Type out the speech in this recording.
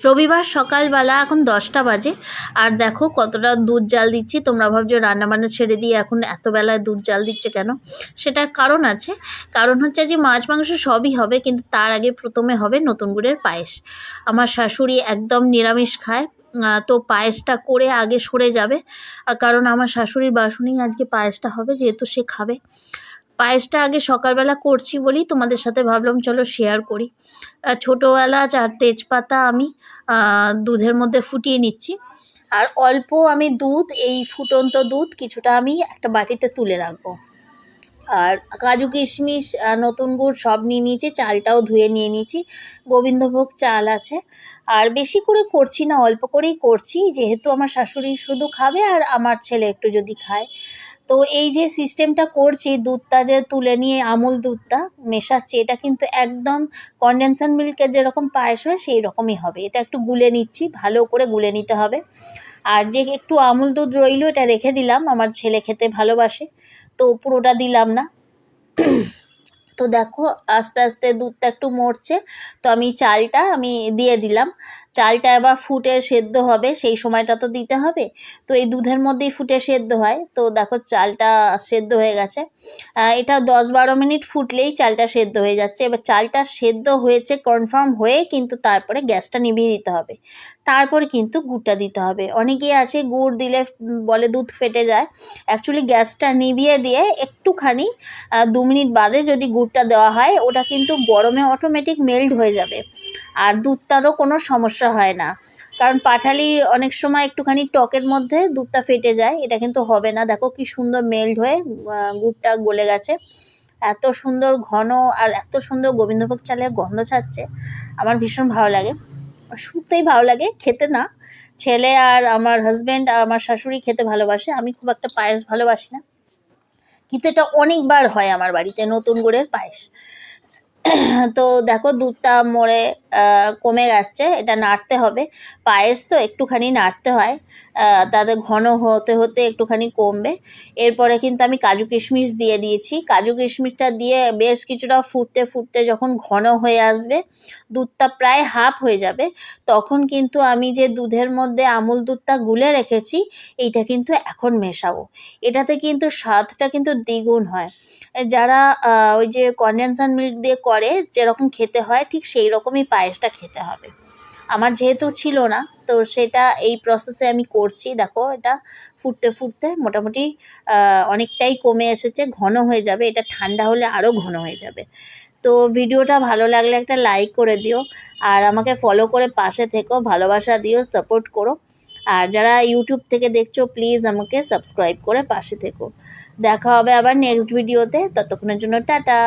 রবিবার সকালবেলা এখন 10টা বাজে। আর দেখো কতটা দুধ জাল দিচ্ছি। তোমরা ভাবছো রান্নাবান্না ছেড়ে দিয়ে এখন এত বেলায় দুধ জাল দিচ্ছে কেন? সেটার কারণ আছে। কারণ হচ্ছে যে মাছ মাংস সবই হবে, কিন্তু তার আগে প্রথমে হবে নতুন গুড়ের পায়েস। আমার শাশুড়ি একদম নিরামিষ খায়, তো পায়েসটা করে আগে সরে যাবে। কারণ আমার শাশুড়ির বাসনেই আজকে পায়েসটা হবে, যেহেতু সে খাবে। পায়েসটা আগে সকালবেলা করছি বলেই তোমাদের সাথে ভাবলাম চলো শেয়ার করি। ছোটো এলাচ আর তেজপাতা আমি দুধের মধ্যে ফুটিয়ে নিচ্ছি। আর অল্প আমি দুধ, এই ফুটন্ত দুধ কিছুটা আমি একটা বাটিতে তুলে রাখবো। আর কাজু কিশমিশ, নতুন গুড় সব নিয়ে নিয়েছি, চালটাও ধুয়ে নিয়ে নিয়েছি। গোবিন্দভোগ চাল আছে। আর বেশি করে করছি না, অল্প করেই করছি, যেহেতু আমার শাশুড়ি শুধু খাবে আর আমার ছেলে একটু যদি খায়। তো এই যে সিস্টেমটা করছি, দুধটা যে তুলে নিয়ে আমুল দুধটা মেশাচ্ছি, এটা কিন্তু একদম কনডেনসার মিল্কের যেরকম পায়েস হয় সেই রকমই হবে। এটা একটু গুলে নিচ্ছি, ভালো করে গুলে নিতে হবে। আর যে একটু আমুল দুধ রইলো এটা রেখে দিলাম, আমার ছেলে খেতে ভালোবাসে, তো পুরোটা দিলাম না। তো দেখো আস্তে আস্তে দুধটা একটু মরছে, তো আমি চালটা দিয়ে দিলাম। চালটা এবার ফুটে সেদ্ধ হবে, সেই সময়টা তো দিতে হবে। তো এই দুধের মধ্যেই ফুটে সেদ্ধ হয়। তো দেখো চালটা সেদ্ধ হয়ে গেছে। এটা 10-12 মিনিট ফুটলেই চালটা সেদ্ধ হয়ে যাচ্ছে। এবার চালটা সেদ্ধ হয়েছে কনফার্ম হয়ে কিন্তু তারপরে গ্যাসটা নিভিয়ে দিতে হবে। তারপরে কিন্তু গুড়টা দিতে হবে। অনেকেই আছে গুড় দিলে বলে দুধ ফেটে যায়। অ্যাকচুয়ালি গ্যাসটা নিভিয়ে দিয়ে একটুখানি 2 মিনিট বাদে যদি গুড়টা দেওয়া হয়, ওটা কিন্তু গরমে অটোমেটিক মেল্ট হয়ে যাবে। আর দুধটারও কোনো সমস্যা হয় না। কারণ পাটালি অনেক সময় একটুখানি টকের মধ্যে দুধটা ফেটে যায়, এটা কিন্তু হবে না। দেখো কি সুন্দর মেল্ট হয়ে গুড়টা গলে গেছে। এত সুন্দর ঘন আর এত সুন্দর গোবিন্দভোগ চালের গন্ধ ছাড়ছে, আমার ভীষণ ভালো লাগে। শুনতেই ভালো লাগে, খেতে না। ছেলে আর আমার হাজব্যান্ড আর আমার শাশুড়ি খেতে ভালোবাসে, আমি খুব একটা পায়েস ভালোবাসি না। কিন্তু এটা অনেকবার হয় আমার বাড়িতে, নতুন গুড়ের পায়েস। তো দেখো দুধটা মরে কমে যাচ্ছে, এটা নাড়তে হবে। পায়েস তো একটুখানি নাড়তে হয়, তাতে ঘন হতে হতে একটুখানি কমবে। এরপরে কিন্তু আমি কাজু কিশমিশ দিয়ে দিয়েছি। কাজু কিশমিশটা দিয়ে বেশ কিছুটা ফুটতে ফুটতে যখন ঘন হয়ে আসবে, দুধটা প্রায় হাফ হয়ে যাবে, তখন কিন্তু আমি যে দুধের মধ্যে আমুল দুধটা গুলে রেখেছি এইটা কিন্তু এখন মেশাবো। এটাতে কিন্তু স্বাদটা কিন্তু দ্বিগুণ হয়। যারা ওই যে কনডেনসার মিল্ক দিয়ে করে যেরকম খেতে হয়, ঠিক সেই রকমই পায়েসটা খেতে হবে। আমার যেহেতু ছিল না, তো সেটা এই প্রসেসে আমি করছি। দেখো এটা ফুটতে ফুটতে মোটামুটি অনেকটাই কমে এসেছে, ঘন হয়ে যাবে। এটা ঠান্ডা হলে আরও ঘন হয়ে যাবে। তো ভিডিওটা ভালো লাগলে একটা লাইক করে দিও, আর আমাকে ফলো করে পাশে থেকো, ভালোবাসা দিও, সাপোর্ট করো। আর যারা ইউটিউব থেকে দেখছো প্লিজ আমাকে সাবস্ক্রাইব করে পাশে থেকো। দেখা হবে আবার নেক্সট ভিডিওতে, ততক্ষণের জন্য টাটা।